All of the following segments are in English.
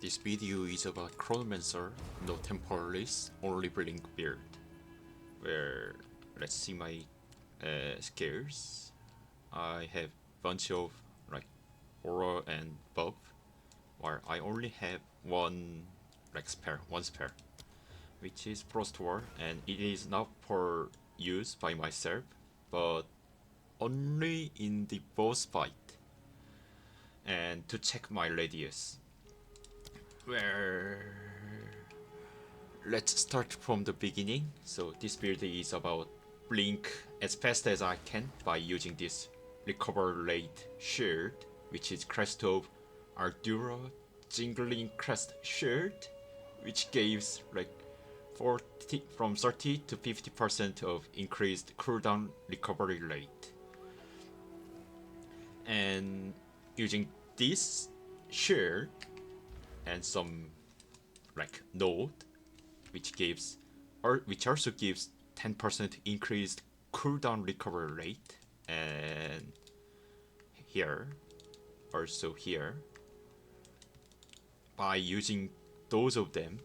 This video is about Chronomancer, no Temporalis, only Blink build. Where, let's see my skills. I have bunch of like aura and buff, while I only have one spare, which is Frost War, and it is not for use by myself, but only in the boss fight, and to check my radius. Where let's start from the beginning. So this build is about blink as fast as I can by using this recover rate shield, which is Crest of Ardura Jingling Crest Shield, which gives like 40 from 30 to 50% of increased cooldown recovery rate. And using this shield and some like node, which also gives 10% increased cooldown recovery rate, and here, by using those of them,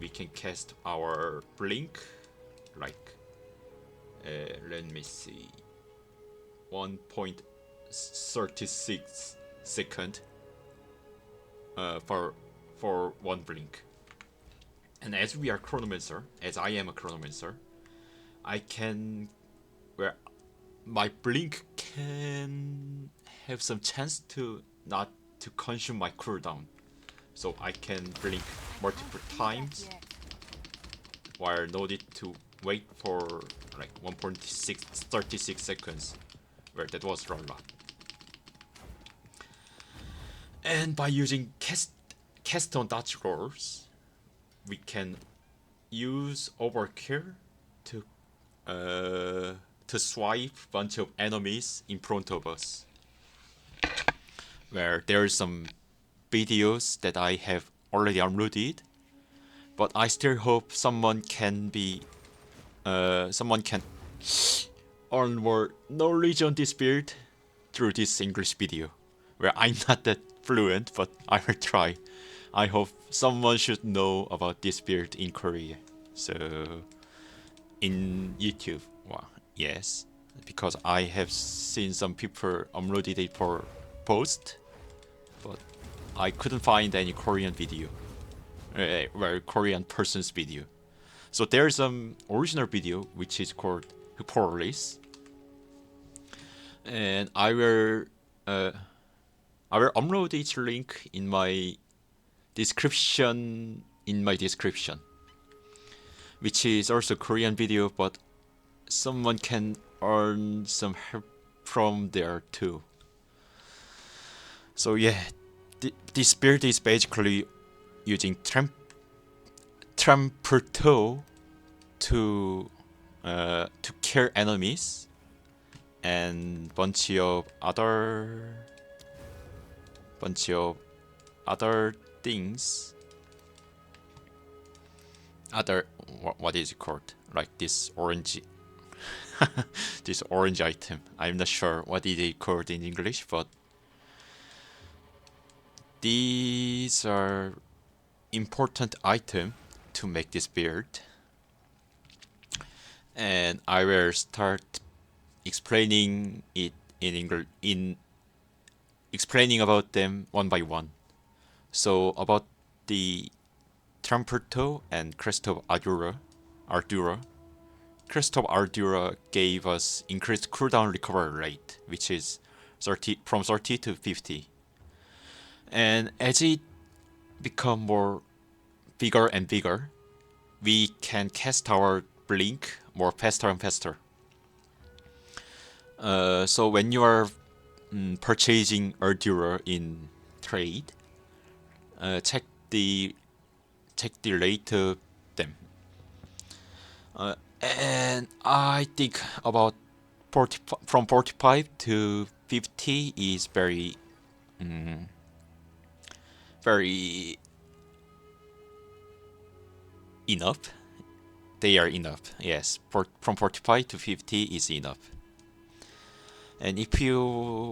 we can cast our blink like let me see, 1.36 second for one blink. And as we are Chronomancer, as I am a Chronomancer, I can, where my blink can have some chance to not to consume my cooldown, so I can blink multiple times while no need to wait for like 1.36 seconds, where that was a lot. And by using cast on dodge rolls, we can use overkill to swipe bunch of enemies in front of us. Where there are some videos that I have already uploaded, but I still hope someone can earn more knowledge on this build through this English video, where I'm not that fluent, but I will try. I hope someone should know about this build in Korea. So in YouTube, well, yes, because I have seen some people uploaded it for post, but I couldn't find any Korean video, well, Korean person's video. So there's some original video which is called Cheaporalis, and I will upload its link in my description, which is also Korean video, but someone can earn some help from there too. So yeah, this build is basically using Trampletoe to kill enemies and bunch of other things. What is it called? Like this orange this orange item. I'm not sure what is it called in English, but these are important items to make this build. And I will start explaining it in English, explaining about them one by one. So about the Trampletoe and Crest of Ardura. Crest of Ardura gave us increased cooldown recovery rate, which is from 30 to 50. And as it become more bigger and bigger, we can cast our blink more faster and faster. So when you are purchasing Ardura in trade, check the rate of them. And I think about from 45 to 50 is very enough. They are enough. Yes, from 45 to 50 is enough. And if you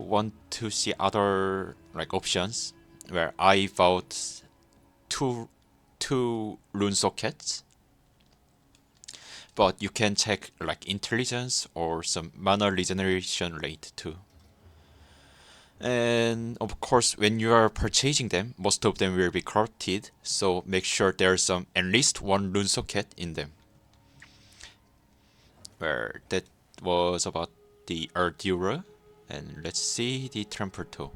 want to see other like options, where I bought two rune sockets, but you can check like intelligence or some mana regeneration rate too. And of course, when you are purchasing them, most of them will be corrupted, so make sure there's at least one rune socket in them. Where that was about the Ardura. And let's see the Trampletoe.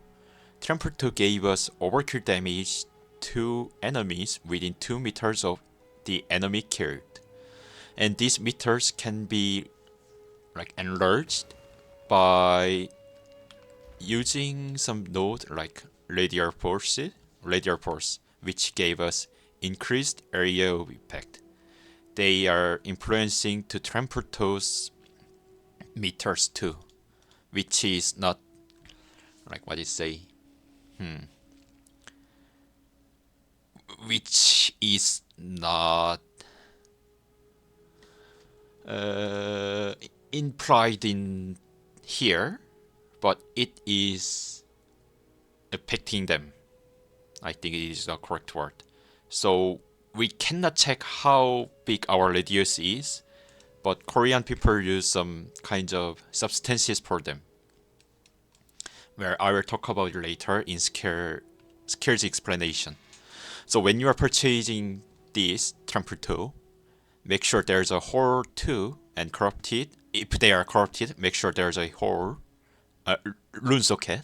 Trampletoe gave us overkill damage to enemies within 2 meters of the enemy killed. And these meters can be like enlarged by using some node like radial force, which gave us increased area of impact. They are influencing to Trampletoe's meters too, which is not like what it say. Which is not implied in here, but it is affecting them. I think it is the correct word. So we cannot check how big our radius is, but Korean people use some kind of substances for them, where I will talk about later in skills explanation. So when you are purchasing this Trampletoe, make sure there's a hole too, and corrupted. If they are corrupted, make sure there's a hole, rune socket,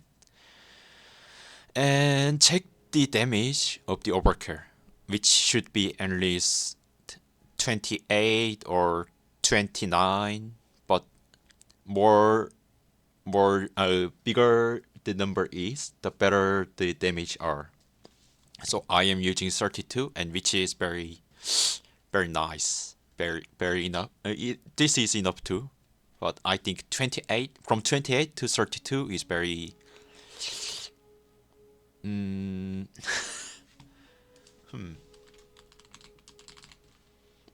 and check the damage of the overkill, which should be at least 28 or 29, but bigger the number is, the better the damage are. So I am using 32, and which is very nice, very enough. This is enough too, but I think 28 from 28 to 32 is very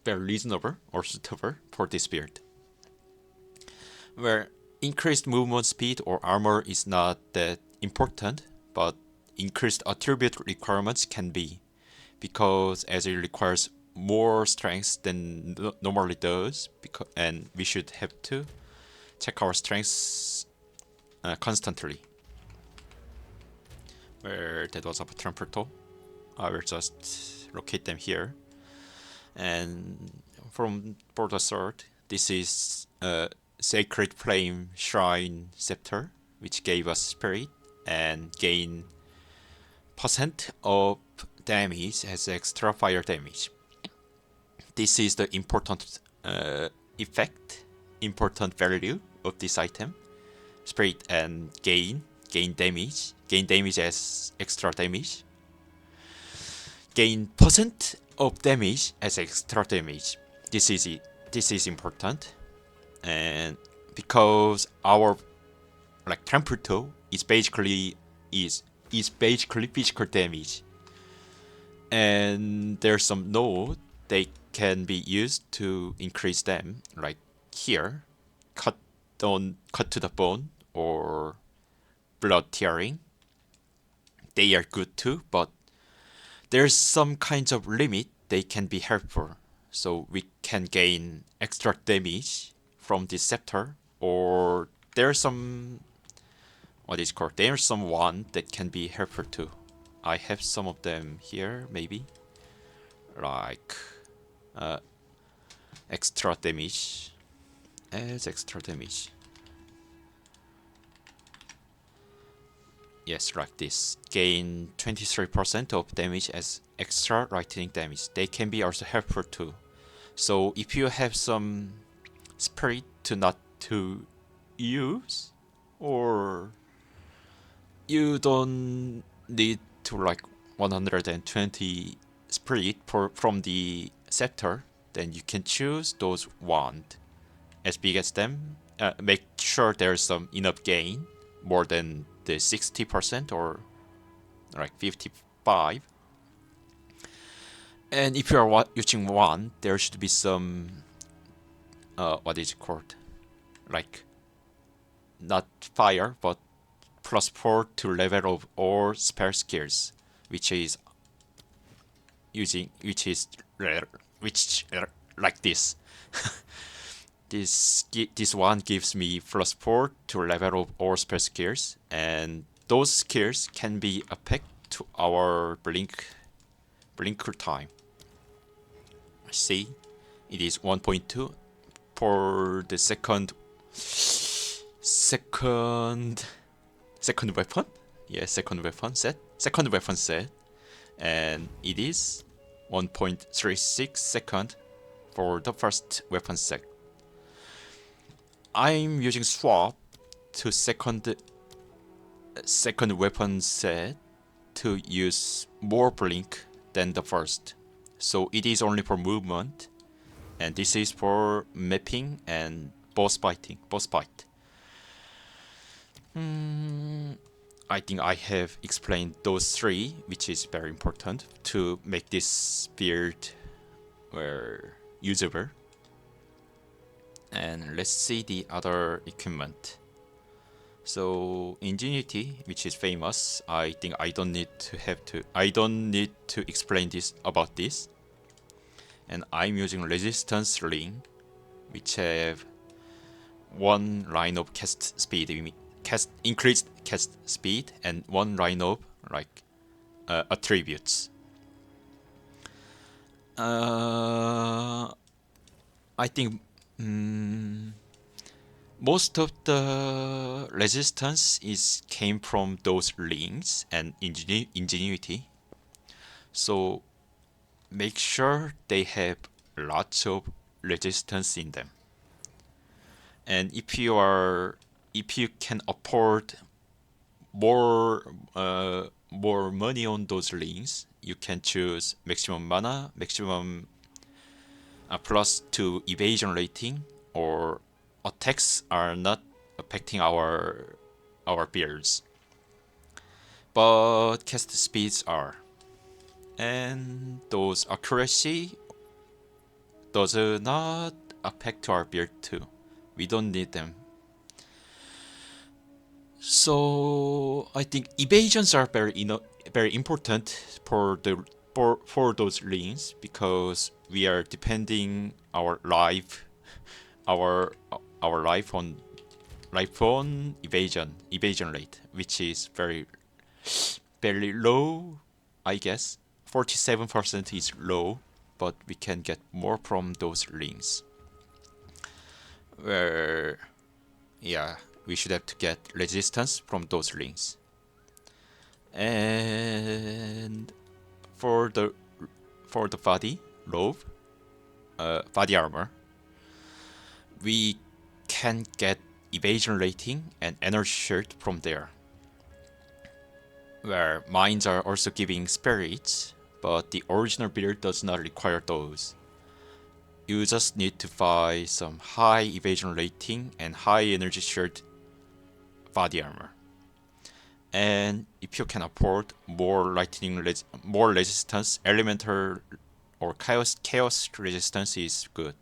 very reasonable or suitable for this build, where increased movement speed or armor is not that important, but increased attribute requirements can be, because as it requires more strength than normally does, and we should have to check our strengths constantly. Where that was about Trampletoe. I will just locate them here. And for the sword, this is Sacred Flame Shrine Scepter, which gave us spirit and gain % of damage as extra fire damage. This is the important important value of this item. Spirit and gain damage as extra damage. Gain % of damage as extra damage. This is important, and because our like Trampletoe is basically physical damage, and there's some node they can be used to increase them, like here, cut to the bone or blood tearing. They are good too, but there's some kinds of limit they can be helpful. So we can gain extra damage from this scepter, or there's some there's some one that can be helpful too. I have some of them here, maybe like extra damage as extra damage. Yes, like this. Gain 23% of damage as extra lightning damage. They can be also helpful too. So if you have some spirit to not to use, or you don't need to like 120 spirit from the scepter, then you can choose those wand as big as them. Make sure there's some enough gain, more than the 60% or like 55. And if you are using one, there should be some what is it called? Like not fire, but +4 to level of all spell skills, which is using which like this. This one gives me +4 to level of all spell skills, and those skills can be applied to our blinker time. See, it is 1.2 for the second weapon. Yeah, second weapon set, and it is 1.36 second for the first weapon set. I'm using swap to second weapon set to use more blink than the first. So it is only for movement, and this is for mapping and boss fight. I think I have explained those three, which is very important to make this build usable. And let's see the other equipment. So Ingenuity, which is famous, I think I don't need to explain about this. And I'm using Resistance Ring, which have one line of cast speed, increased cast speed, and one line of attributes. I think most of the resistance came from those rings and Ingenuity. So make sure they have lots of resistance in them. And if you can afford more money on those rings, you can choose maximum mana, maximum +2 evasion rating, or attacks are not affecting our builds, but cast speeds are, and those accuracy does not affect our build too. We don't need them. So I think evasions are very important for those rings, because we are depending our life on evasion rate, which is very low. I guess 47% is low, but we can get more from those rings. Where, yeah, we should have to get resistance from those rings. And for the body robe, body armor, we can get evasion rating and energy shield from there. Where mines are also giving spirits, but the original build does not require those. You just need to buy some high evasion rating and high energy shield body armor. And if you can afford more resistance, elemental or chaos resistance is good.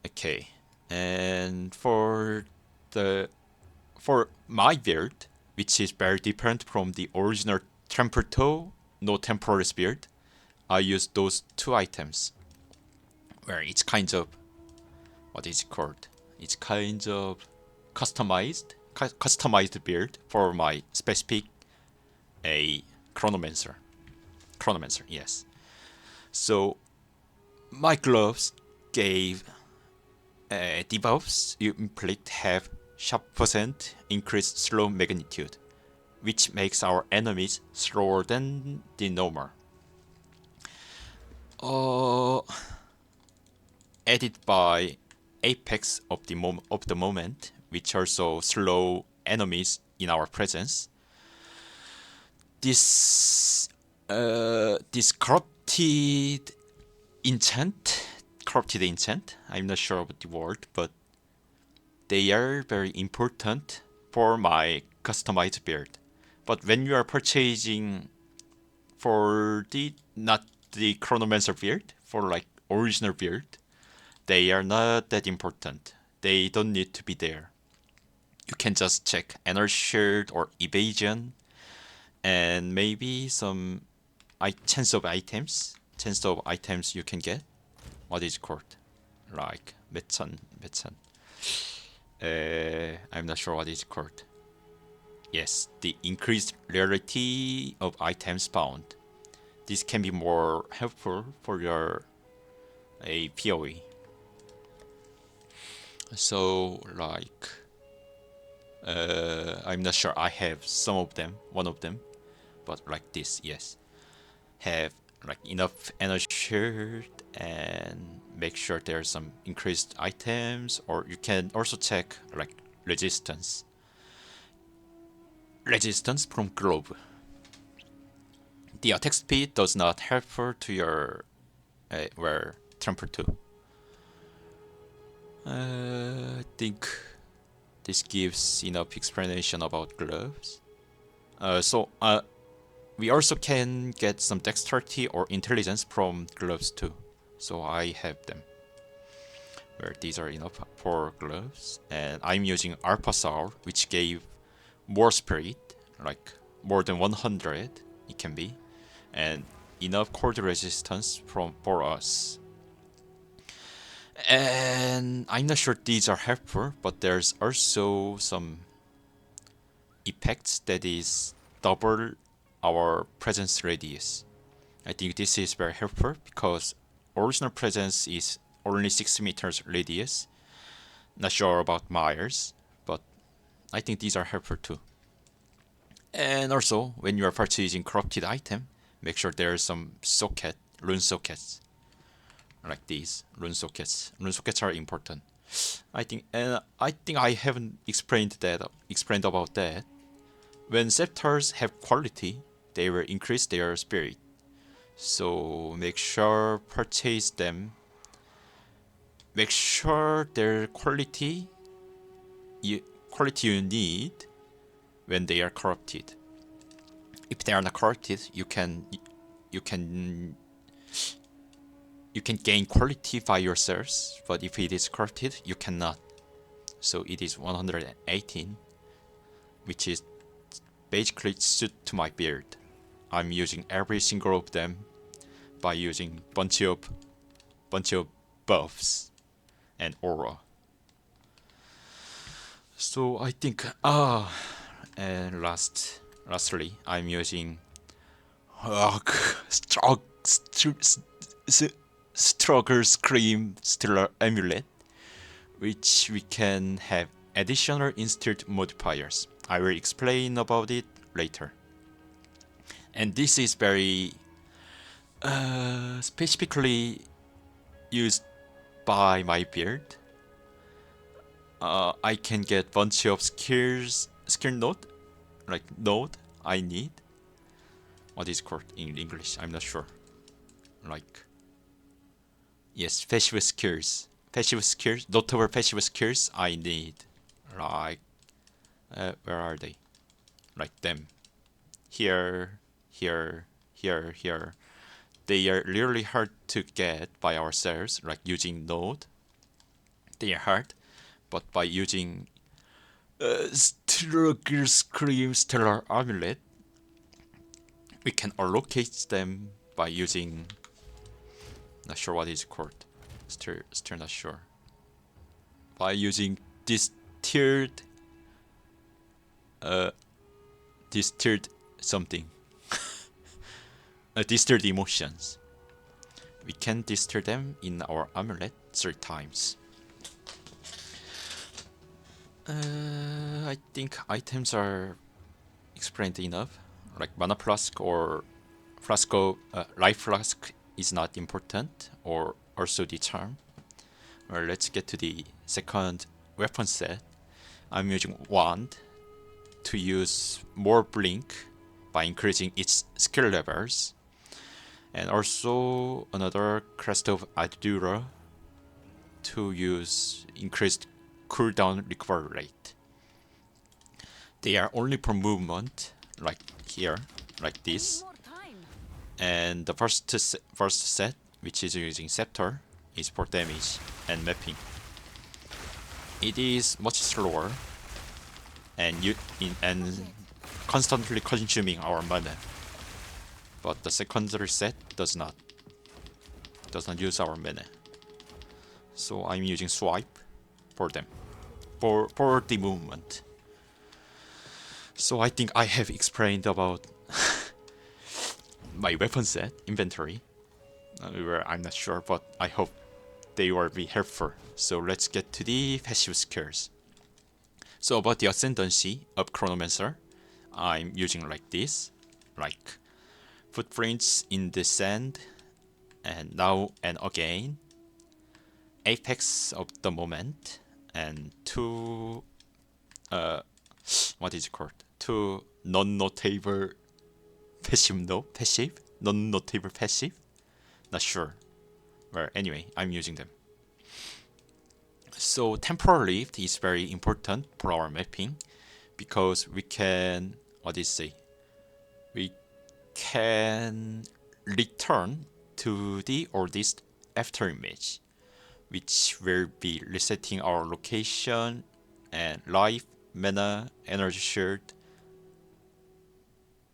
Okay, and for my build, which is very different from the original Trampletoe no Temporalis build, I use those two items, where it's kind of, what is it called? It's kind of customized build for my specific chronomancer. Yes. So my gloves gave debuffs. You inflict have sharp percent increased slow magnitude, which makes our enemies slower than the normal. Added by Apex of the moment, which also slow enemies in our presence. This corrupted enchant. I'm not sure about the word, but they are very important for my customized build. But when you are purchasing for not the Chronomancer build, for original build, they are not that important. They don't need to be there. You can just check energy shield or evasion, and maybe some chance of items you can get. What is it called? Like 매천. I'm not sure what it's called. Yes, the increased rarity of items found. This can be more helpful for your PoE. So like I'm not sure I have some of them, one of them, but like this, yes. Have like enough energy shield and make sure there's some increased items, or you can also check like resistance from glove. The attack speed does not helpful to your Trampletoe. I think this gives enough explanation about gloves. We also can get some dexterity or intelligence from gloves too. So I have them. Where these are enough for gloves, and I'm using Alpha Soul, which gave more spirit, like more than 100 it can be, and enough cold resistance for us. And I'm not sure these are helpful, but there's also some effects that is double our presence radius. I think this is very helpful because original presence is only 6 meters radius. Not sure about miles, but I think these are helpful too. And also, when you are purchasing corrupted item, make sure there are some rune sockets, like these rune sockets. Rune sockets are important. I think I haven't explained about that. When scepters have quality, they will increase their spirit. So make sure purchase them. Make sure their quality you need when they are corrupted. If they are not corrupted, you can gain quality by yourselves, but if it is corrupted, you cannot. So it is 118, which is basically suit to my build. I'm using every single of them by using bunch of buffs and aura. So I think and lastly I'm using Struggle Scream Stellar Amulet, which we can have additional instant modifiers. I will explain about it later. And this is very specifically used by my build. I can get bunch of skill node, like node I need. What is called in English? I'm not sure. Like, yes, passive skills, notable passive skills I need. Like, where are they? Like them. Here. They are really hard to get by ourselves, like using node. They are hard, but by using Struggle Scream Stellar Amulet, we can allocate them by using, not sure what is called, still not sure, by using distilled something. Distilled emotions. We can distill them in our amulet 3 times. I think items are explained enough. Like mana flask or life flask is not important, or also the charm. Well, let's get to the second weapon set. I'm using wand to use more blink by increasing its skill levels, and also another crest of Adura to use increased cooldown recovery rate. They are only for movement, like here, like this. And the first set, which is using Scepter, is for damage and mapping. It is much slower and constantly consuming our mana. but the secondary set does not use our mana. So I'm using swipe for them, for the movement. So I think I have explained about my weapon set inventory, where I'm not sure, but I hope they will be helpful. So let's get to the passive skills. So about the ascendancy of Chronomancer, I'm using like this, like footprints in the sand, and now and again, apex of the moment, and two what is it called? Two non-notable passive, non-notable passive. Not sure. Well, anyway, I'm using them. So temporal lift is very important for our mapping because we can, we can return to the oldest after image, which will be resetting our location and life, mana, energy shield,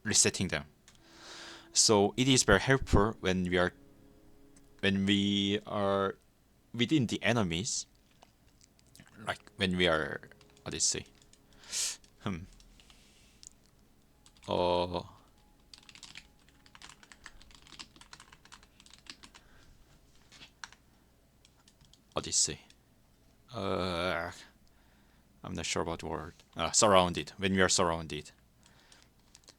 resetting them. So it is very helpful when we are within the enemies, like when we are hmm uh I'm not sure about the word. Surrounded. When we are surrounded.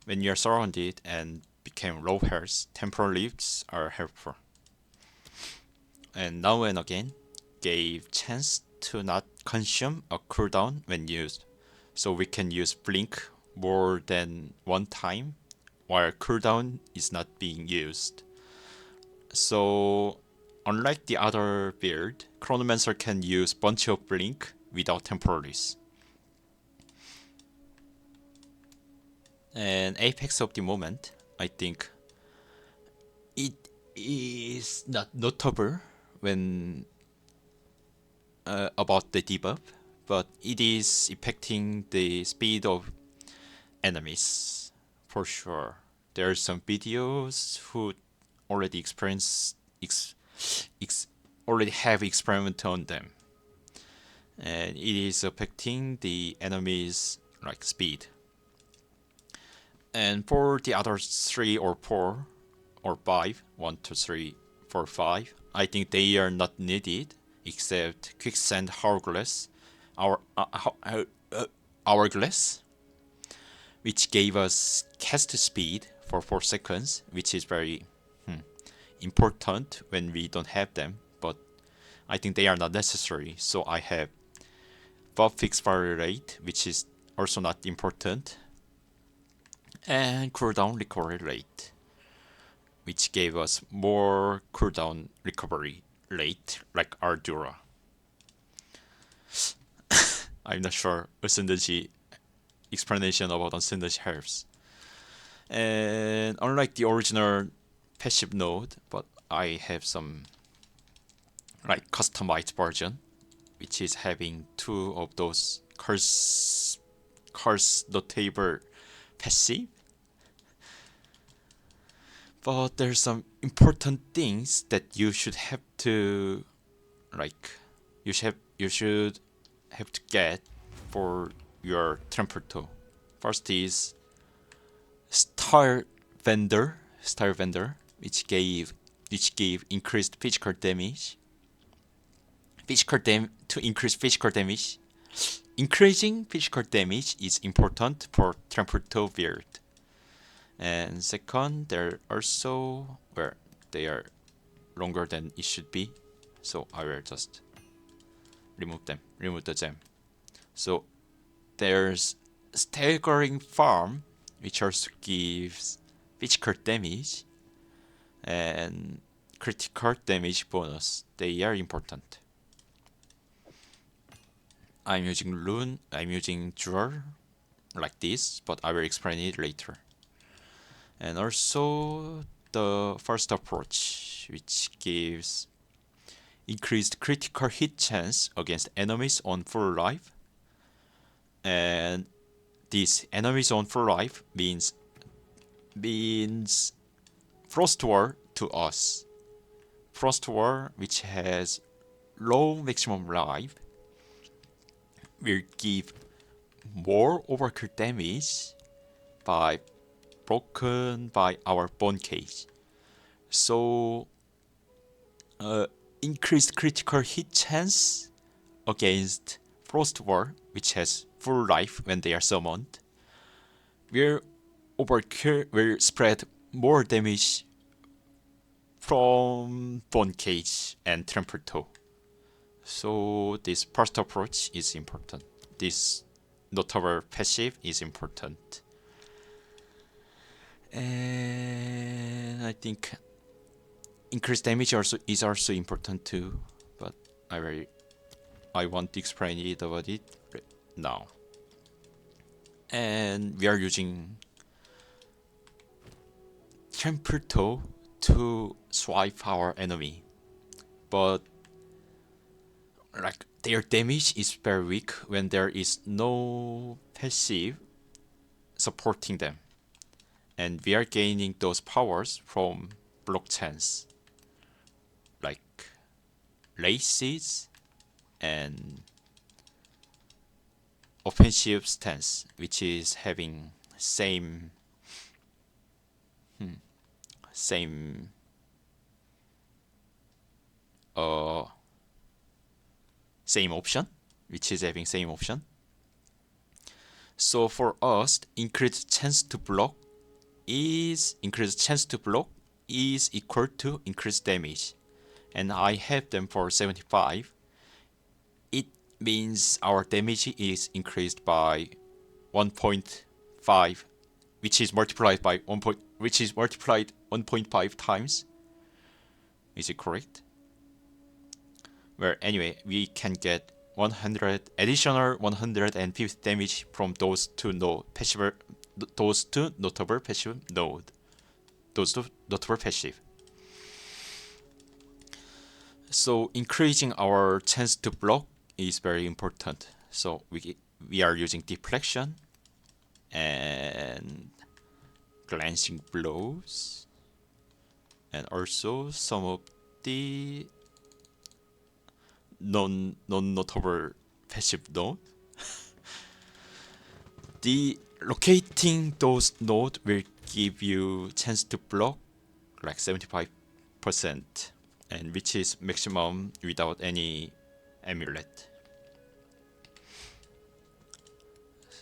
When you are surrounded and became low health, temporal lifts are helpful. And now and again, gave chance to not consume a cooldown when used. So we can use blink more than one time while cooldown is not being used. So unlike the other build, Chronomancer can use bunch of blink without Temporalis. And apex of the moment, I think it is not notable when about the debuff, but it is affecting the speed of enemies for sure. There are some videos who already already have experiment on them, and it is affecting the enemies like speed. And for the other 3 or 4 or 5, 1, 2, 3, 4, 5, I think they are not needed except quicksand hourglass, hourglass, which gave us cast speed for 4 seconds, which is very important when we don't have them, but I think they are not necessary. So I have buff expiry rate, which is also not important, and cooldown recovery rate, which gave us more cooldown recovery rate like Ardura. I'm not sure Ascendancy explanation about Ascendancy helps. And unlike the original passive node, but I have some like customized version, which is having 2 of those curse notable passive. But there's some important things that you should have to you should have to get for your Trampletoe. First is Star Vendor, which gave increased physical damage. To increase physical damage. Increasing physical damage is important for Trampletoe build. And second, they're also they are longer than it should be, so I will just remove the gem. So there's staggering farm, which also gives physical damage and critical damage bonus. They are important. I'm using Jewel like this, but I will explain it later. And also the first approach, which gives increased critical hit chance against enemies on full life. And this enemies on full life means Frost Wall to us. Frost Wall, which has low maximum life, will give more overkill damage by broken by our bone cage. So increased critical hit chance against Frost Wall, which has full life when they are summoned, will spread more damage from bone cage and Trampletoe. So this first approach is important. This notable passive is important. And I think increased damage is also important too, but I want to explain it about it now. And we are using Trampletoe to swipe our enemy, but like their damage is very weak when there is no passive supporting them, and we are gaining those powers from block chance like laces and offensive stance, which is having same option, which is having same option. So for us, increased chance to block is equal to increased damage, and I have them for 75. It means our damage is increased by 1.5, which is multiplied 1.5 times. Is it correct? Well, anyway, we can get 100 additional 150 damage from those two notable passive node. Those two notable passive. So increasing our chance to block is very important. So we are using deflection and glancing blows, and also some of the non-notable passive node. The locating those nodes will give you chance to block like 75%, and which is maximum without any amulet.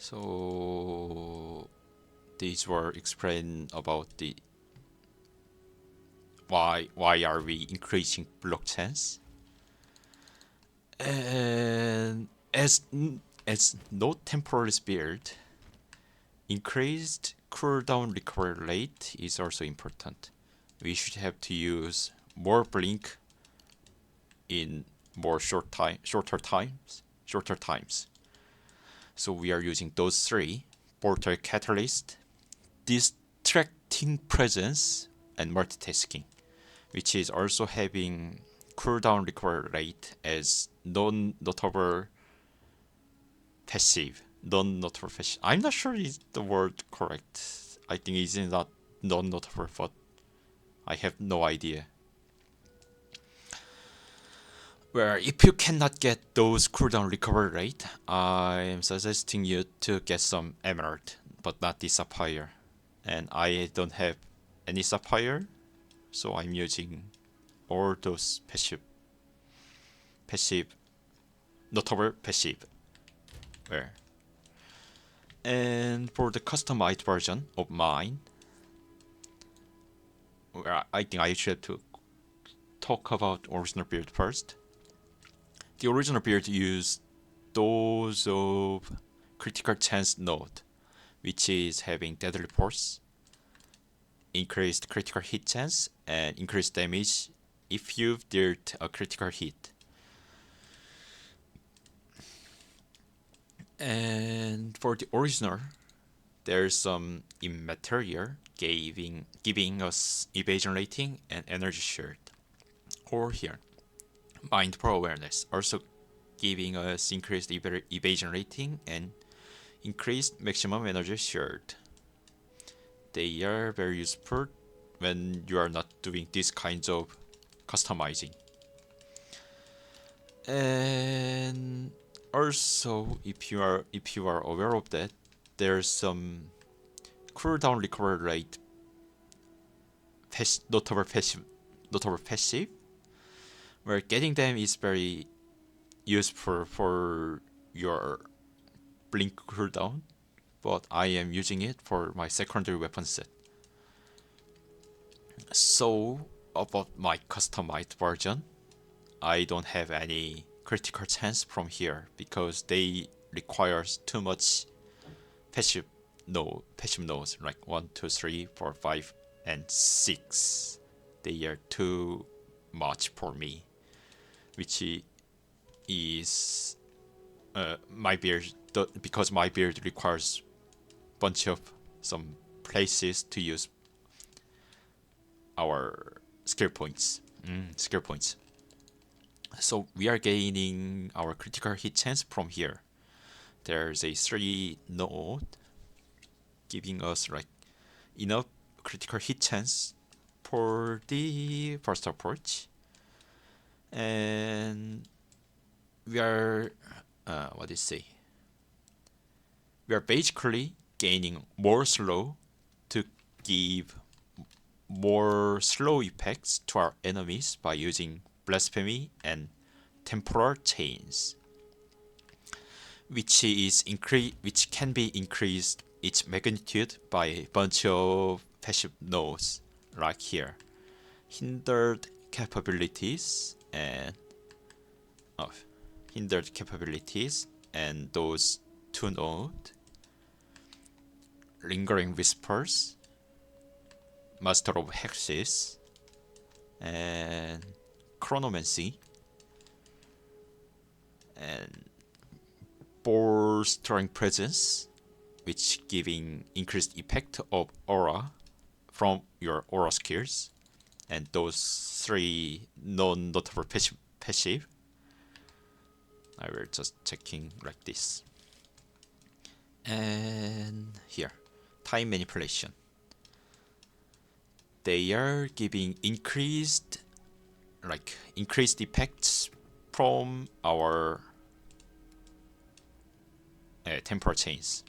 So these were explained about the why are we increasing block chance. And as no Temporalis build, increased cooldown recovery rate is also important. We should have to use more blink in shorter times. So we are using those three: Portal Catalyst, Distracting Presence, and Multitasking, which is also having cooldown recovery rate as non-notable passive. I'm not sure is the word correct. I think it's not non-notable, but I have no idea. Well, if you cannot get those cooldown recovery rate, I am suggesting you to get some emerald, but not the sapphire. And I don't have any sapphire, so I'm using all those notable passive. Well, and for the customized version of mine, I think I should have to talk about original build first. The original build used those of critical chance node, which is having deadly force, increased critical hit chance, and increased damage if you've dealt a critical hit. And for the original, there's some immaterial giving us evasion rating and energy shield. Or here, mindful awareness, also giving us increased evasion rating and increased maximum energy shield. They are very useful when you are not doing this kinds of customizing. And also, if you are aware of that, there's some cooldown recovery rate notable passive, where getting them is very useful for your blink cooldown, but I am using it for my secondary weapon set. So about my customized version, I don't have any critical chance from here because they requires too much passive nodes like 1, 2, 3, 4, 5, and 6. They are too much for me, which is my build, because my build requires bunch of some places to use our skill points. So we are gaining our critical hit chance from here. There's a 3 node giving us like enough critical hit chance for the first approach, and we are we are basically gaining more slow to give more slow effects to our enemies by using blasphemy and temporal chains, which can be increased its magnitude by a bunch of passive nodes, like here, hindered capabilities and those 2 nodes, lingering whispers, master of hexes, and chronomancy, and bolstering presence, which giving increased effect of aura from your aura skills, and those 3 non-notable passive. I will just checking like this. And here, time manipulation. They are giving increased effects from our temporal chains.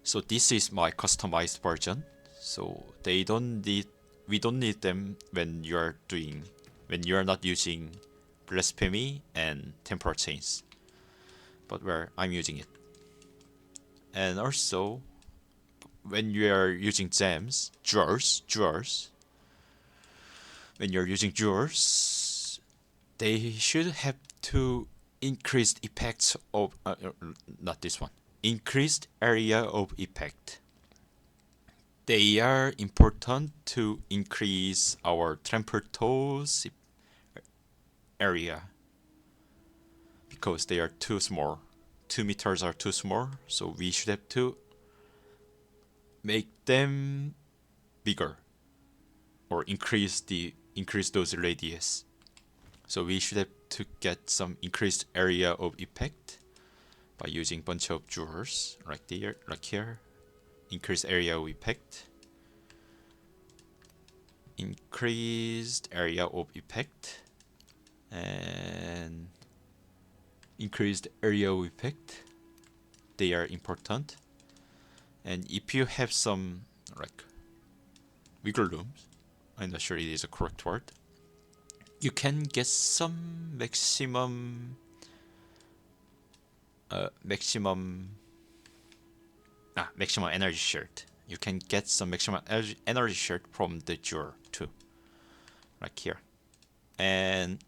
So this is my customized version. So we don't need them when you are not using blasphemy and temporal chains, but where I'm using it. And also, when you are using gems, jewels, when you're using jewels, they should have to increase effects of not this one. Increased area of effect. They are important to increase our Trampletoe's area because they are too small. 2 meters are too small, so we should have to make them bigger or increase those radius. So we should have to get some increased area of effect by using bunch of jewels like here. Increased area of effect. Increased area of effect. And increased area of effect. They are important. And if you have some like wiggle rooms, I'm not sure it is a correct word, you can get some maximum energy shirt. You can get some maximum energy shirt from the jewel too, like here. And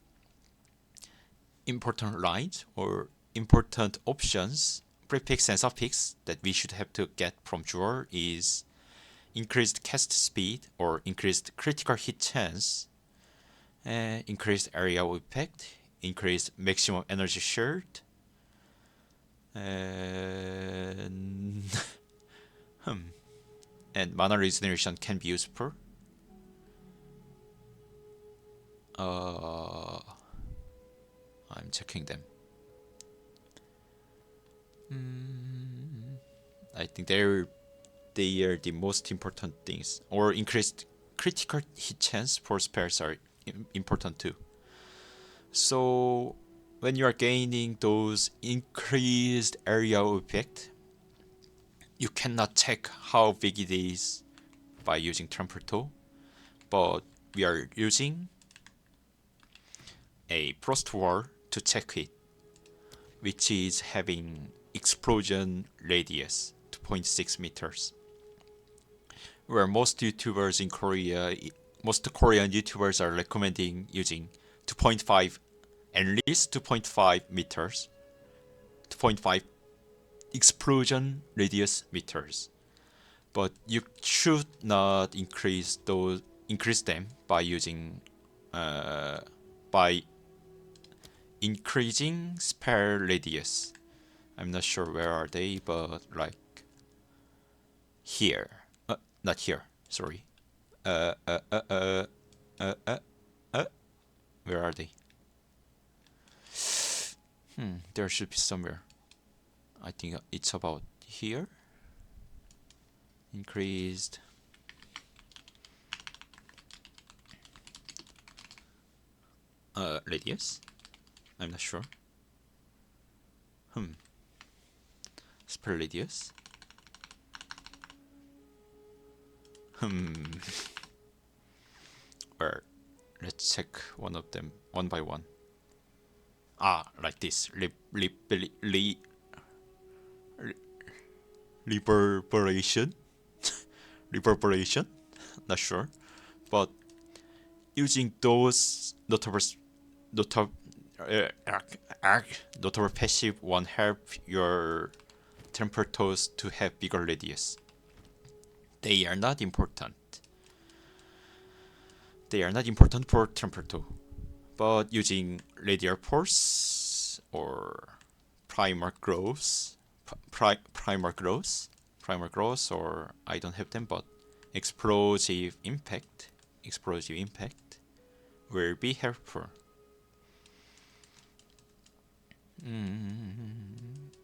important lines or important options, prefix and suffix that we should have to get from jewel is increased cast speed or increased critical hit chance, increased area of effect, increased maximum energy shield, and and mana regeneration can be useful. I'm checking them. I think they're they are the most important things. Or increased critical hit chance for spells are important too. So when you are gaining those increased area of effect, you cannot check how big it is by using Trampletoe, but we are using a frost wall to check it, which is having explosion radius 2.6 meters. Where most YouTubers in Korea, most Korean YouTubers are recommending using 2.5, at least 2.5 meters, 2.5 explosion radius meters. But you should not increase them by using by increasing spell radius. I'm not sure where are they, but like here. Not here. Sorry. Where are they? There should be somewhere. I think it's about here. Increased. Radius? I'm not sure. Spell radius? Or let's check one of them one by one. Like this. Reverberation? Reverberation? Not sure. But using those notable passive won't help your Temporalis to have bigger radius. They are not important. They are not important for Trampletoe, but using radial force or primal growth, or I don't have them, but explosive impact will be helpful.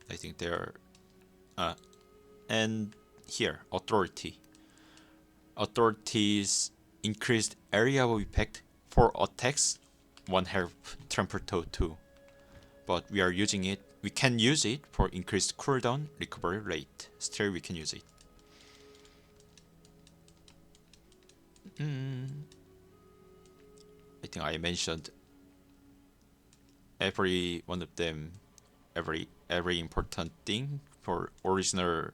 I think they are, and here authority's increased area of effect for attacks won't help Trampletoe too, but we are using it. We can use it for increased cooldown recovery rate. Still, we can use it. I think I mentioned every one of them, every important thing for original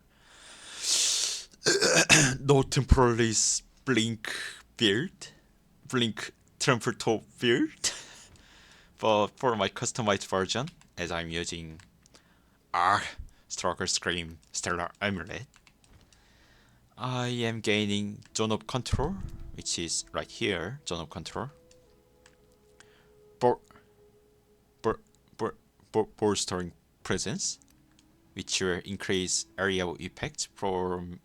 no Temporalis blink Trampletoe build. But for my customized version, as I'm using Struggle Scream Stellar Amulet, I am gaining Zone of Control, which is right here, Zone of Control. Bolstering Presence, which will increase area of effect from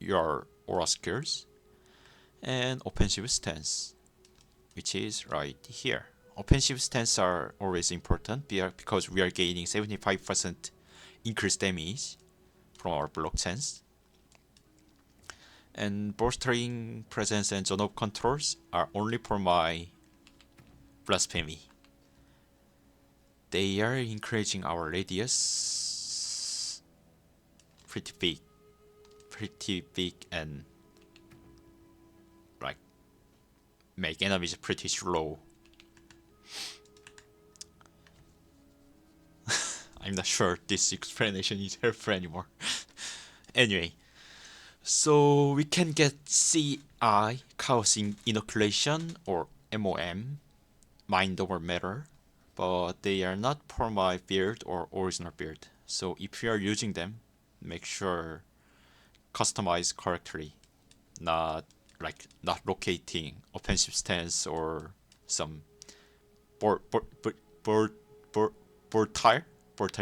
your aura skills, and Offensive Stance, which is right here. Offensive stance are always important because we are gaining 75% increased damage from our block chance. And bolstering presence and zone of controls are only for my blasphemy. They are increasing our radius pretty big, and like make enemies pretty slow. I'm not sure this explanation is helpful anymore. Anyway, so we can get CI, Chaos Inoculation, or MOM, Mind Over Matter, but they are not for my build or original build. So if you are using them, make sure customize correctly, not locating offensive stance or some portal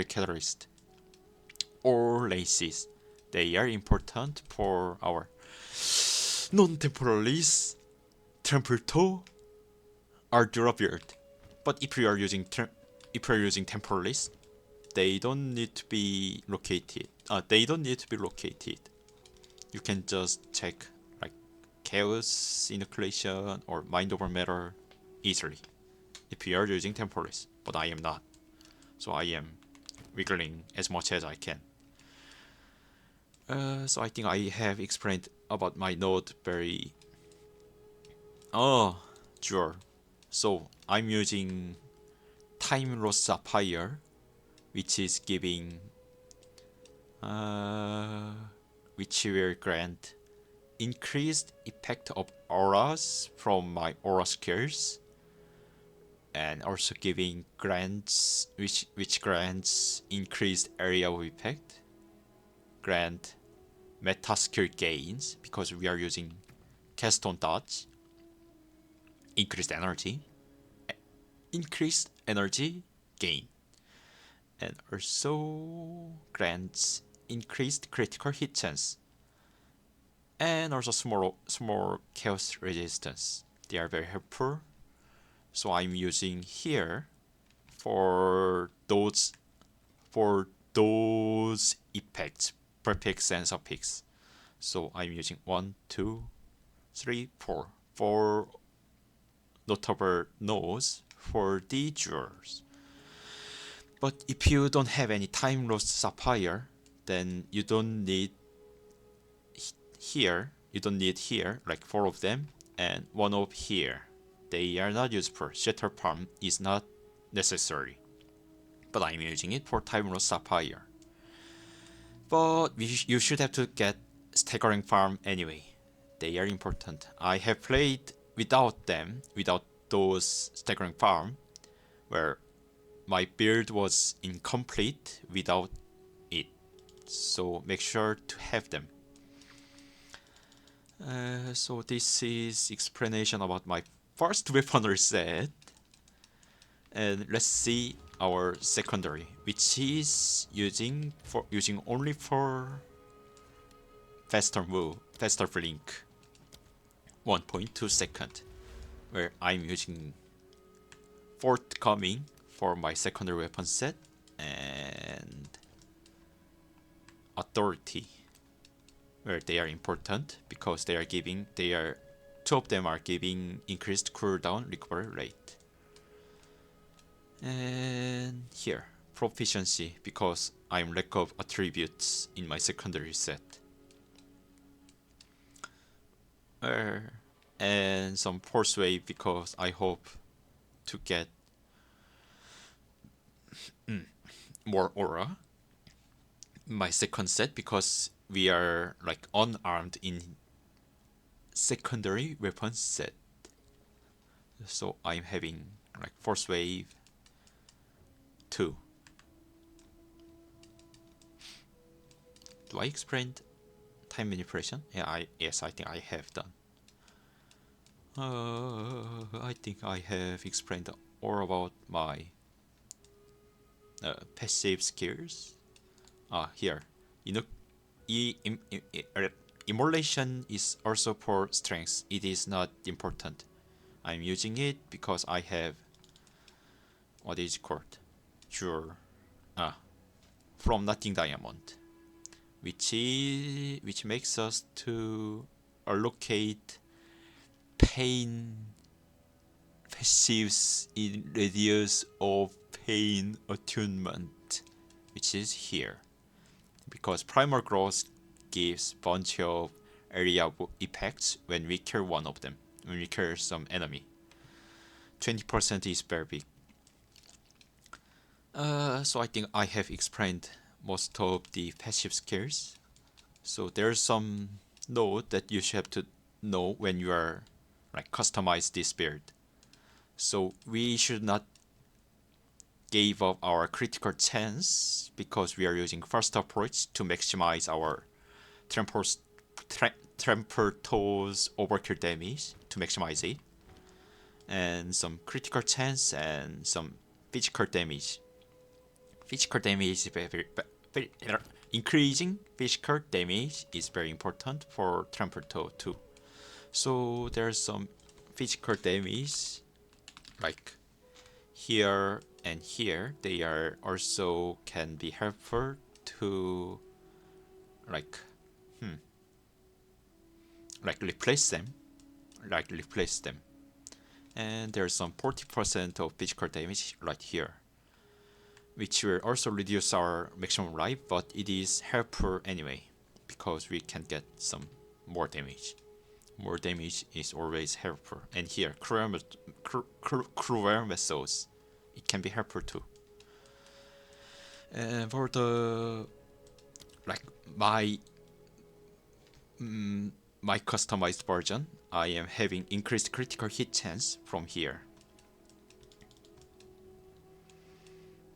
catalyst or laces. They are important for our non-Temporalis, Trampletoe, or Dura build. But if you are using Temporalis, they don't need to be located. you can just check like chaos inoculation or mind over matter easily if you are using Temporalis, but I am not, so I am wiggling as much as I can. So I think I have explained about my node very... Oh, sure. So I'm using time loss sapphire, which is giving which will grant increased effect of auras from my aura skills, and also giving grants which grants increased area of effect, grant meta skill gains because we are using Keystone dodge, increased energy gain, and also grants increased critical hit chance, and also small chaos resistance. They are very helpful. So I'm using here for those effects, perfect sense of picks. So I'm using 1, 2, 3, 4 notable nodes for the jewels. But if you don't have any time lost sapphire, then you don't need here. You don't need here, like 4 of them, and 1 of here. They are not useful. Shatter Palm is not necessary, but I'm using it for time lost sapphire. But you should have to get staggering farm anyway. They are important. I have played without them, without those staggering farm, where my build was incomplete without it. So make sure to have them. So this is explanation about my first weaponry set. And let's see our secondary, which is using only for faster move, faster blink, 1.2 second, where I'm using forthcoming for my secondary weapon set, and authority, where they are important because they are 2 of them are giving increased cooldown recovery rate. And here, proficiency, because I'm lack of attributes in my secondary set. And some force wave because I hope to get more aura. My second set because we are like unarmed in secondary weapon set. So I'm having like force wave 2. Do I explain time manipulation? Yes, I think I have done. I think I have explained all about my passive skills. Here, immolation is also for strength. It is not important. I'm using it because I have what is it called? Sure. From nothing diamond, which makes us to allocate pain passives in radius of pain attunement, which is here, because primal growth gives bunch of area effects when we kill one of them, when we kill some enemy. 20% is very big. So I think I have explained most of the passive skills. So there's some node that you should have to know when you are like customize this build. So we should not give up our critical chance because we are using first approach to maximize our Trampletoe's overkill damage to maximize it, and some critical chance and some physical damage. Physical damage is very increasing physical damage is very important for Trampletoe too. So there's some physical damage like here and here. They are also can be helpful to like replace them. And there's some 40% of physical damage right here, which will also reduce our maximum life, but it is helpful anyway because we can get some more damage. More damage is always helpful. And here, cruel methods, it can be helpful too. And for the my customized version, I am having increased critical hit chance from here.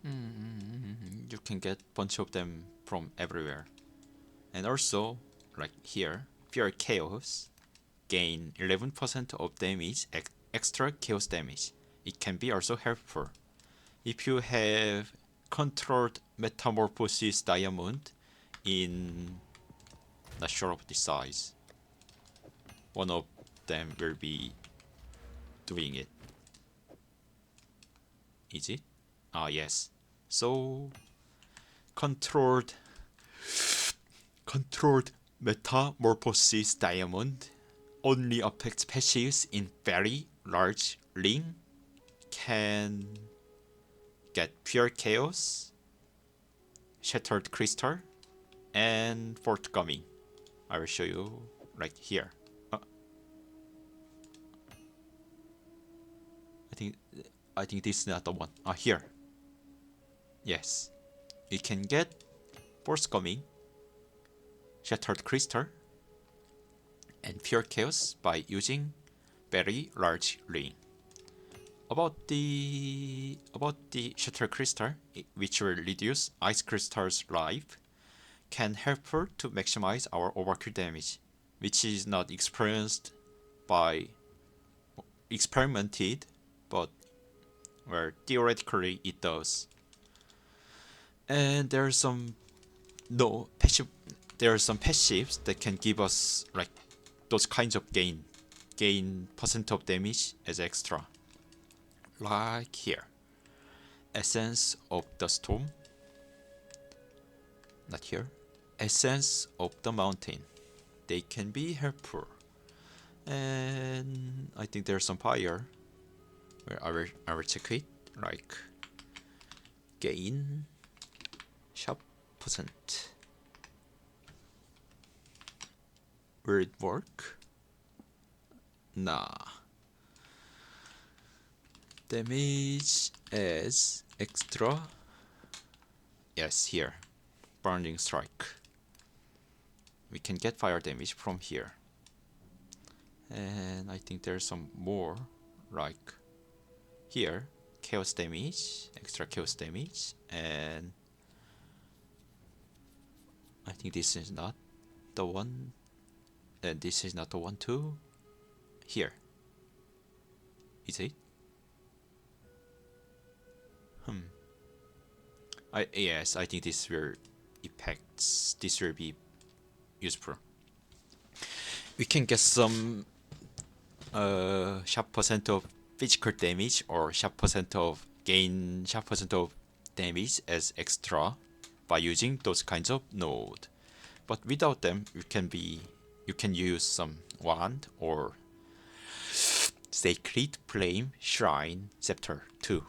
You can get bunch of them from everywhere. And also, like here, pure chaos, gain 11% of damage, extra chaos damage. It can be also helpful. If you have controlled metamorphosis diamond in, not sure of the size, one of them will be doing it. Is it? Ah, yes. So controlled metamorphosis diamond only affects passives in very large ring, can get pure chaos, shattered crystal, and forthcoming. I will show you right here. I think this is not the one. Here. Yes. You can get forthcoming, shattered crystal, and pure chaos by using very large ring. About the shattered crystal, which will reduce ice crystal's life, can help her to maximize our overkill damage, which is not experimented, but well, theoretically it does. And there are some passives that can give us like those kinds of gain percent of damage as extra. Like here, Essence of the Storm. Not here. Essence of the Mountain. They can be helpful. And I think there's some fire where I will check it. Like gain sharp percent. Will it work? Nah. Damage as extra. Yes, here. Burning strike. We can get fire damage from here. And I think there's some more, like here, chaos damage, extra chaos damage, and I think this is not the one, and this is not the one too. Here. Is it? Yes, I think this will be useful. We can get some sharp percent of physical damage or sharp percent of damage as extra by using those kinds of node. But without them, you can use some wand or sacred flame shrine scepter too,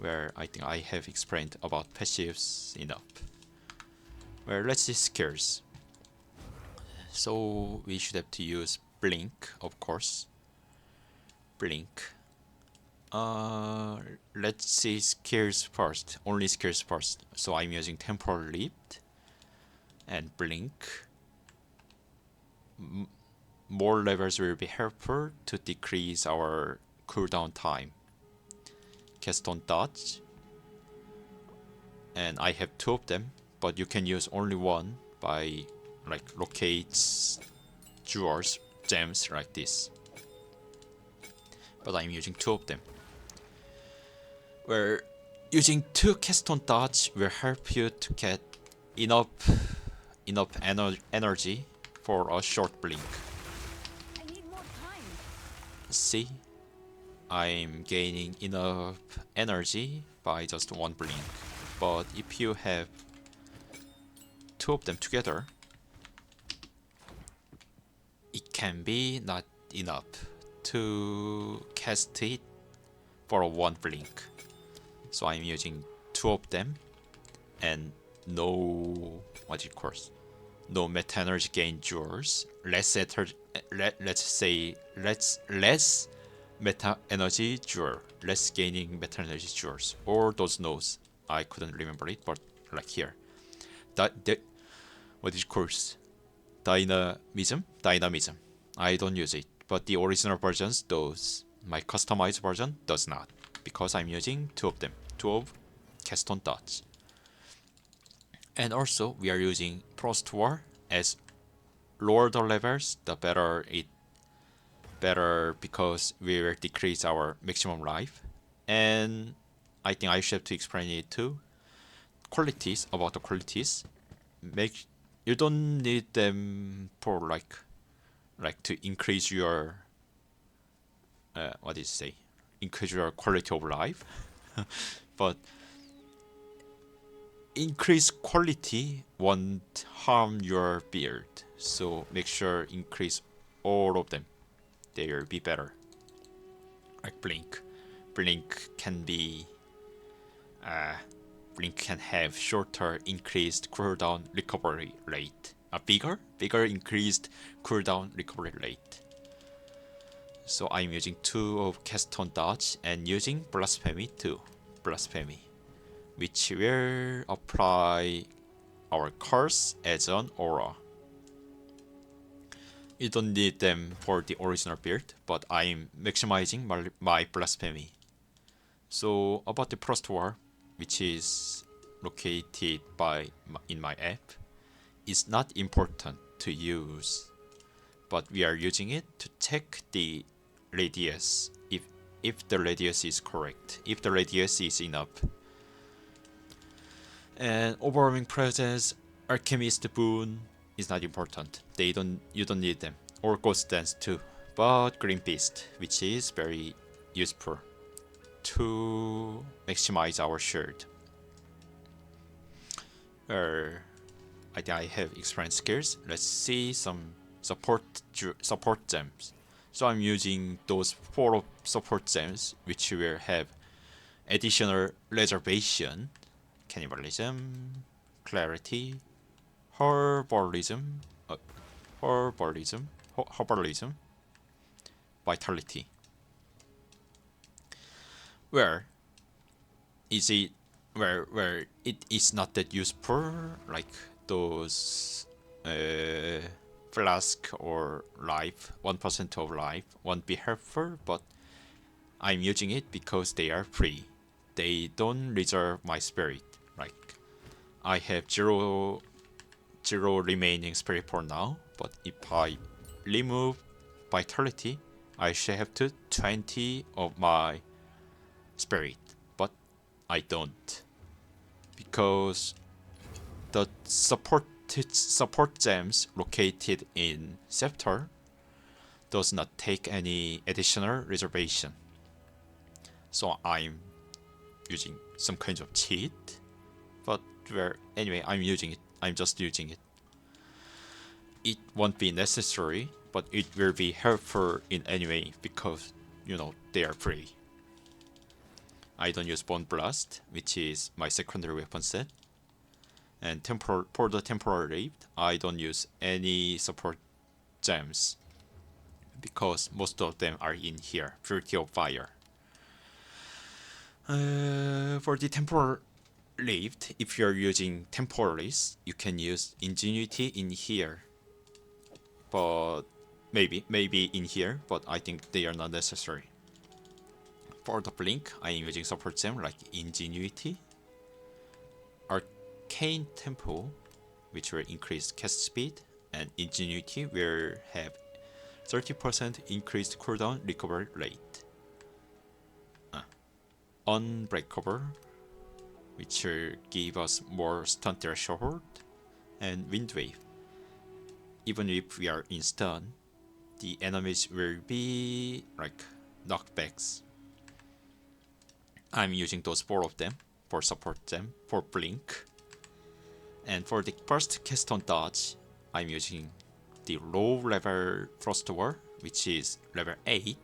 where I think I have explained about passives enough. Well, let's see skills. So we should have to use blink, of course. Blink. Let's see skills first. Only skills first. So I'm using Temporalis and blink. More levels will be helpful to decrease our cooldown time. Cast on dodge. And I have two of them, but you can use only one by like locates jewels, gems like this. But I'm using two of them. Where using two cast on dodge will help you to get enough energy for a short blink. I need more time. See? I'm gaining enough energy by just one blink. But if you have two of them together, can be not enough to cast it for a one blink. So I'm using two of them and no no meta energy gain jewels, less less meta energy jewel, less gaining meta energy jewels, or those nodes. I couldn't remember it, but like here, dynamism. I don't use it, but the original versions does. My customized version does not, because I'm using two of them, two of Keystone dots. And also we are using Frost War. As lower the levels, the better because we will decrease our maximum life. And I think I should have to explain it too. About the qualities. You don't need them for like to increase your increase your quality of life. But increase quality won't harm your build, so make sure increase all of them. They will be better. Like blink can be blink can have shorter increased cooldown recovery rate, a bigger increased cooldown recovery rate. So I'm using two of Keystone dots and using Blasphemy too, which will apply our curse as an aura. You don't need them for the original build, but I'm maximizing my Blasphemy. So about the Frost War, which is located in my app, is not important to use, but we are using it to check the radius, if the radius is correct, if the radius is enough. And overwhelming presence, alchemist boon is not important. You don't need them. Or ghost dance too. But green beast, which is very useful to maximize our shield. I think I have explained skills. Let's see some support gems. So I'm using those 4 support gems, which will have additional reservation, cannibalism, clarity, herbalism, vitality. Where it is not that useful, like those flask or life, 1% of life won't be helpful, but I'm using it because they are free. They don't reserve my spirit. Like I have zero remaining spirit for now, but if I remove vitality, I should have 20 of my spirit, but I don't, because the support gems located in Sceptre does not take any additional reservation. So I'm using some kinds of cheat, but anyway, I'm just using it. It won't be necessary, but it will be helpful in any way because they are free. I don't use Bone Blast, which is my secondary weapon set. And for the Temporal Rift, I don't use any support gems because most of them are in here. Purity of Fire. For the Temporal Rift, if you're using Temporalis, you can use Ingenuity in here. But maybe in here, but I think they are not necessary. For the Blink, I am using support gem like Ingenuity, Arcane Tempo, which will increase cast speed, and Ingenuity will have 30% increased cooldown recovery rate. Unbreakable, which will give us more stun threshold, and Wind Wave. Even if we are in stun, the enemies will be like knockbacks. I'm using those 4 of them for support them for Blink. And for the first Keystone dodge, I'm using the low level Frost War, which is level 8,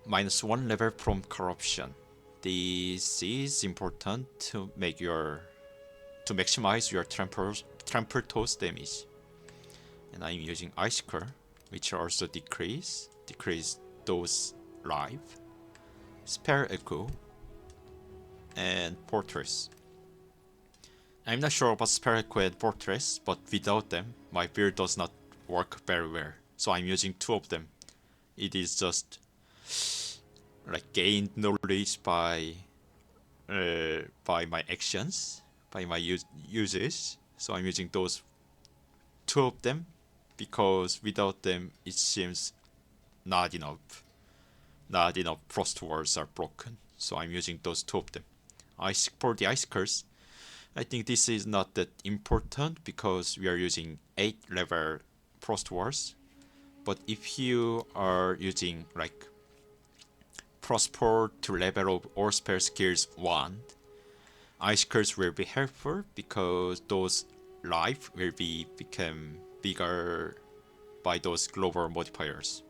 -1 level from corruption. This is important to maximize your Trampletoe's damage. And I'm using Icicle, which also decrease those life, Spare Echo, and Fortress. I'm not sure about Spare Echo and Fortress, but without them, my build does not work very well. So I'm using 2 of them. It is just like gained knowledge by my actions, by my uses. So I'm using those 2 of them because without them it seems not enough Frost Walls are broken. So I'm using those 2 of them. For the Icicles, I think this is not that important because we are using 8 level Frost Walls. But if you are using like Prosper to level up all spell skills 1, Icicles will be helpful because those life will become bigger by those global modifiers.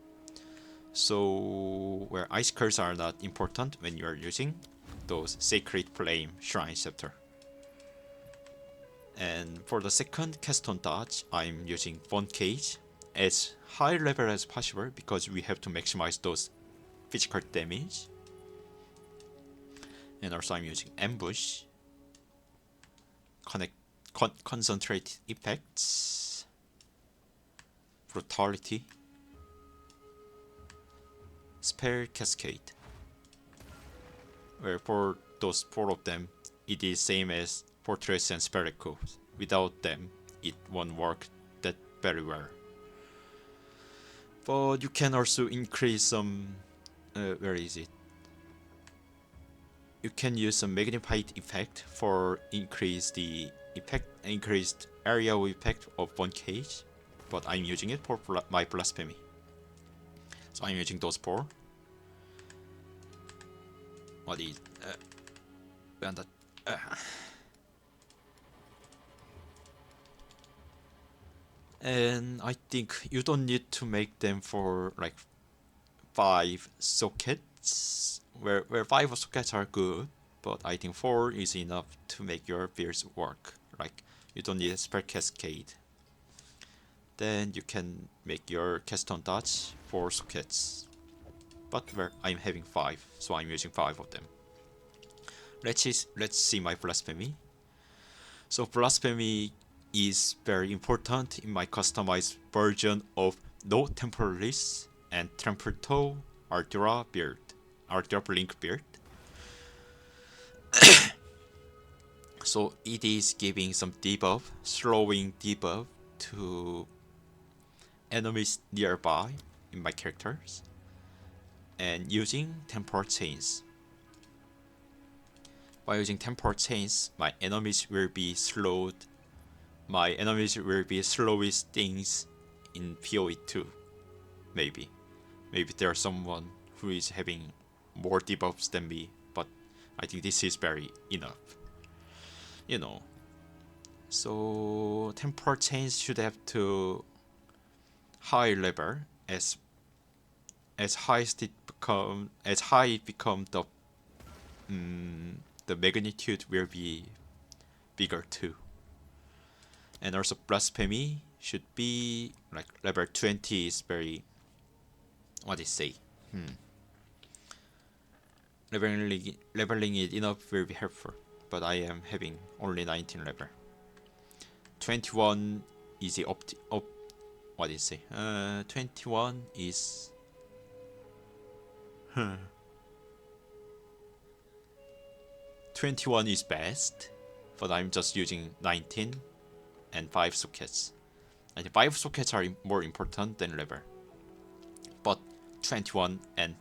So where Icicles are not important when you are using those Sacred Flame Shrine Scepter. And for the second Keystone Dodge, I'm using Bone Cage as high level as possible because we have to maximize those physical damage. And also I'm using Ambush, Concentrate Effects, Brutality, Spell Cascade. Where for those 4 of them, it is same as Fortress and Spell Echo. Without them, it won't work that very well. But you can also increase some. Where is it? You can use some magnified effect for increased area of effect of Bone Cage, but I'm using it for my Blasphemy. So I'm using those 4. What is and I think you don't need to make them for like 5 sockets, where 5 sockets are good, but I think 4 is enough to make your builds work. Like you don't need a spell cascade. Then you can make your Keystone Dodge 4 sockets. But where I'm having 5, so I'm using 5 of them. Let's see my Blasphemy. So Blasphemy is very important in my customized version of No Temporalis and Trampletoe Ardura Blink build. So it is giving some debuff, slowing debuff to enemies nearby in my characters, and using Temporal Chains. By using Temporal Chains, my enemies will be slowed. My enemies will be slowest things in PoE 2. Maybe there's someone who is having more debuffs than me, but I think this is very enough. So Temporal Chains should have to high level as high it become the magnitude will be bigger too. And also Blasphemy should be like level 20 is very leveling it enough will be helpful, but I am having only 19 level. 21 is the 21 is 21 is best, but I'm just using 19 and 5 sockets. I think 5 sockets are more important than level, but 21 and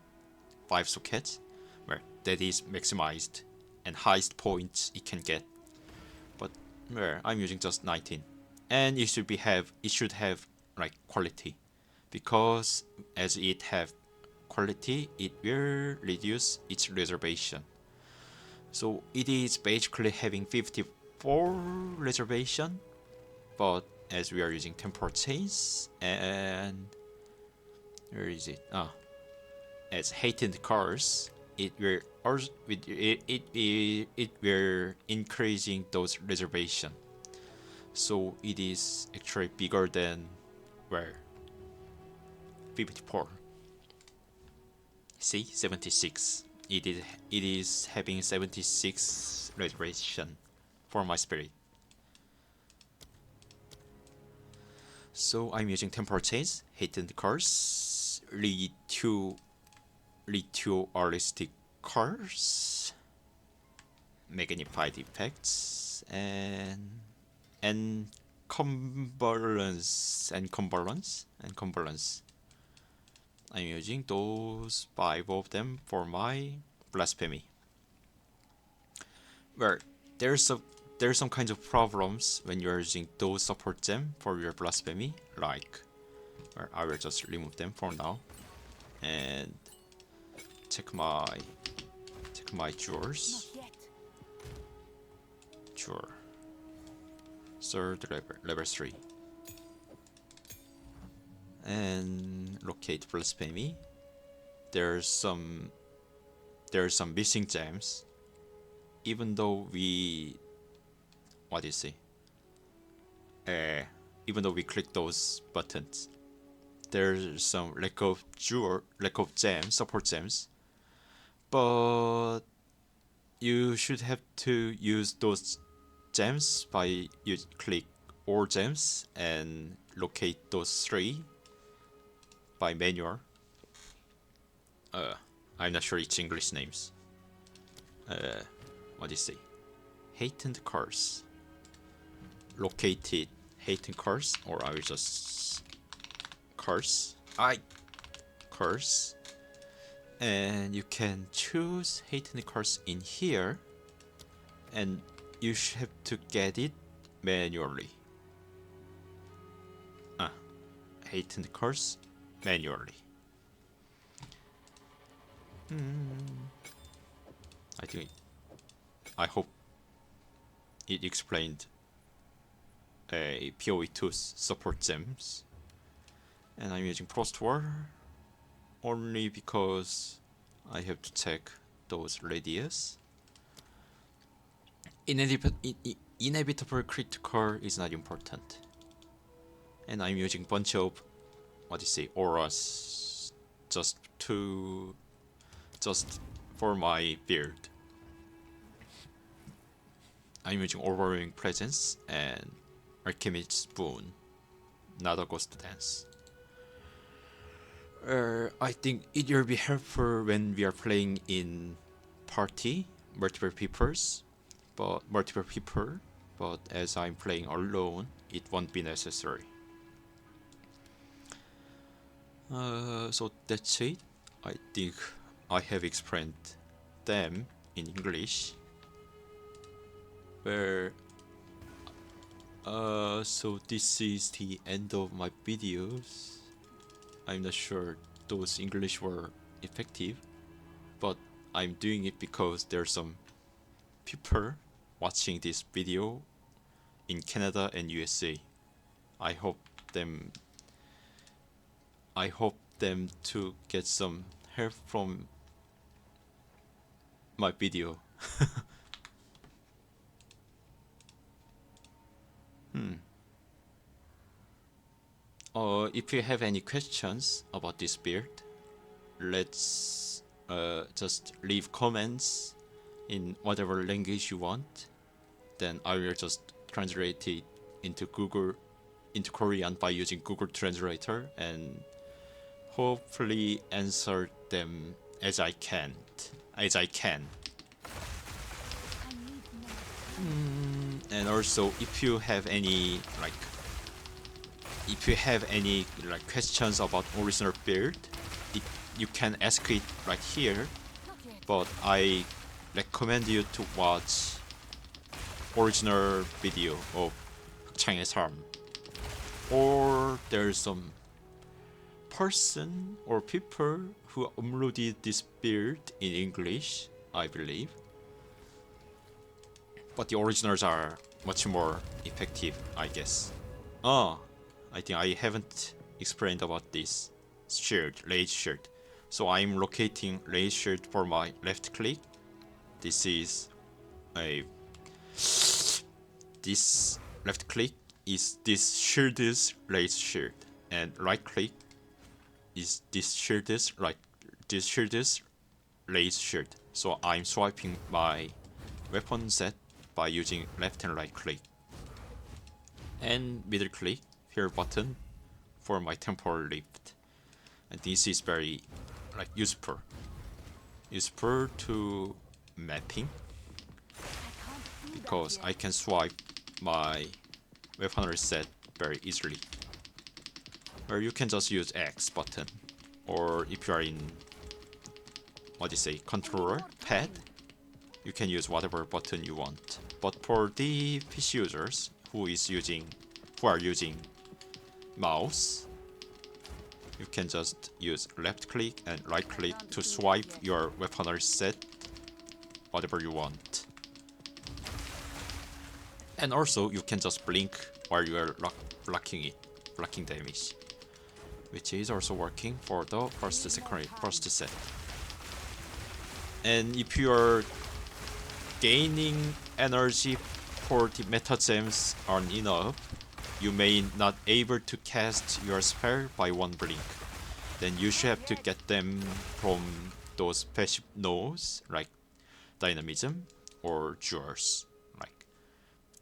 5 sockets, where that is maximized and highest points it can get. But where I'm using just 19, and it should have like quality, because as it have quality, it will reduce its reservation. So it is basically having 54 reservation, but as we are using Temporalis, and where is it? As hated cars, it will also it will increasing those reservation. So it is actually bigger than where 54. See, 76. It is having 76 reservation for my spirit. So I'm using Temporalis, hated cars, realistic cars, magnified effects, and convergence. I'm using those 5 of them for my blasphemy. Well, there's some kinds of problems when you're using those support gem for your blasphemy, like, well, I will just remove them for now and check my jewels. Not yet. Jewel. Third level 3. And locate blasphemy. There's some missing gems. Even though we even though we click those buttons, there's some lack of gems, support gems. But you should have to use those gems by you click all gems and locate those 3 by manual. I'm not sure its English names. What do you say? Hated cars. Located hated cars, or I will just cars. Cars. And you can choose hated cars in here, and you should have to get it manually. Hated cars manually. I hope it explained a PoE2's support gems. And I'm using Frost War only because I have to check those radius. Inevitable critical is not important. And I'm using bunch of auras just for my build. I'm using Overwhelming Presence and Alchemist's Boon, not a Ghost Dance. I think it will be helpful when we are playing in party, multiple people, but as I'm playing alone, it won't be necessary. So that's it. I think I have explained them in English. So this is the end of my videos. I'm not sure those English were effective, but I'm doing it because there's some people watching this video in Canada and USA. I hope them to get some help from my video. If you have any questions about this build, let's just leave comments in whatever language you want. Then I will just translate it into Korean by using Google Translator and hopefully answer them as I can. I need more. And also, if you have any questions about original build, you can ask it right here. Not yet. But I recommend you to watch original video of 흑창의 삶. Or there's some person or people who uploaded this build in English, I believe. But the originals are much more effective, I guess. Oh, I think I haven't explained about this shield, raise shield. So I'm locating raise shield for my left click. This is a this left click is this shield's raise shield, and right click is this shield's raise shield. So I'm swiping my weapon set by using left and right click, and middle click here button for my temporal lift. And this is very useful to mapping, because I can swipe my weaponry set very easily. Or you can just use X button, or if you are in controller pad, you can use whatever button you want. But for the PC users who are using mouse, you can just use left click and right click to swipe your weaponry set whatever you want. And also you can just blink while you are blocking damage, which is also working for the first set. And if you are gaining energy for the meta gems aren't enough, you may not able to cast your spell by one blink. Then you should have to get them from those passive nodes like dynamism or jewels, like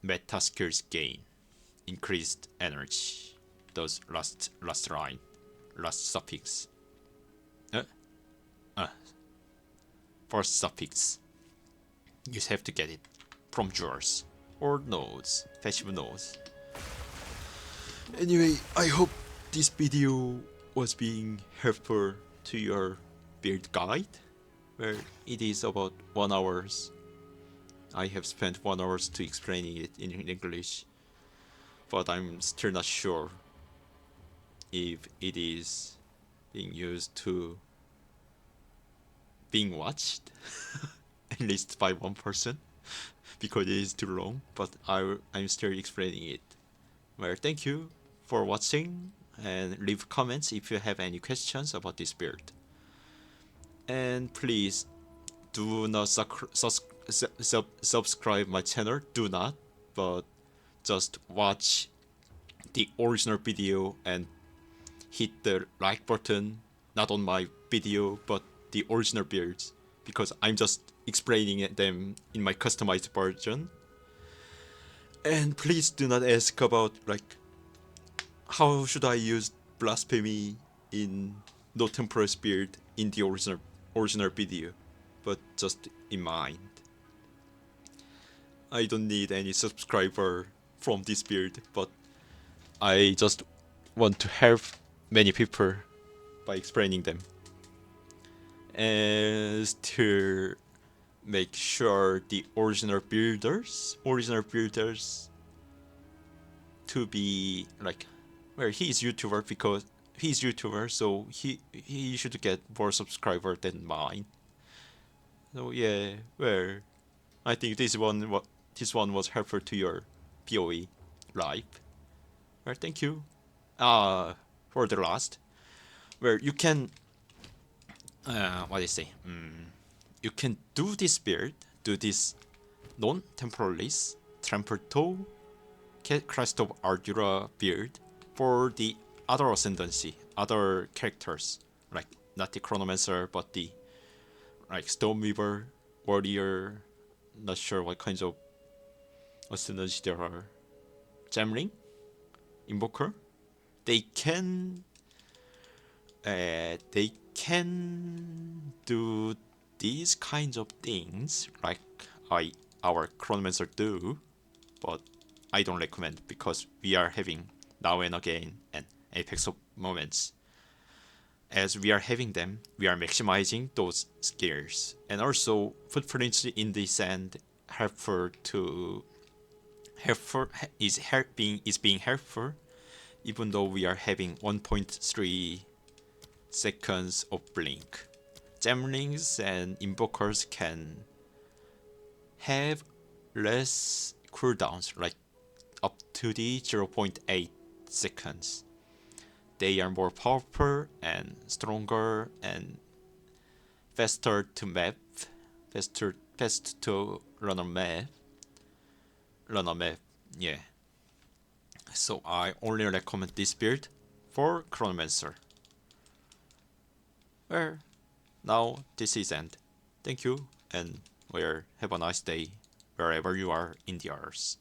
meta skills gain, increased energy. Those last suffix. First suffix. You have to get it from jewels or nodes, passive nodes. Anyway, I hope this video was being helpful to your build guide, where it is about 1 hour. I have spent 1 hour to explaining it in English, but I'm still not sure if it is being used to being watched at least by one person, because it is too long, but I'm still explaining it. Well, thank you for watching, and leave comments if you have any questions about this build. And please do not subscribe my channel, do not, but just watch the original video and hit the like button, not on my video, but the original builds, because I'm just explaining them in my customized version. And please do not ask about how should I use blasphemy in no Temporalis build in the original video, but just in mind. I don't need any subscriber from this build, but I just want to help many people by explaining them, and to make sure the original builders to be he is YouTuber, because he's YouTuber, so he should get more subscriber than mine. So yeah, well, I think this one was helpful to your PoE life. Well, thank you. For the last, where you can you can do this non-Temporalis Trampletoe Crest of Ardura build for the other ascendancy, other characters, like not the Chronomancer, but the Stoneweaver, Warrior, not sure what kinds of ascendancy there are, Gemling, Invoker. They can do these kinds of things like our Chronomancer do, but I don't recommend, because we are having now and again and apex of moments. As we are having them, we are maximizing those skills, and also footprints in the sand is being helpful, even though we are having 1.3 seconds of blink. Gemlings and invokers can have less cooldowns, like up to the 0.8 seconds. They are more powerful and stronger and faster to map, fast to run a map. Yeah. So I only recommend this build for Chronomancer. Well, now this is end. Thank you, and well, have a nice day wherever you are in the earth.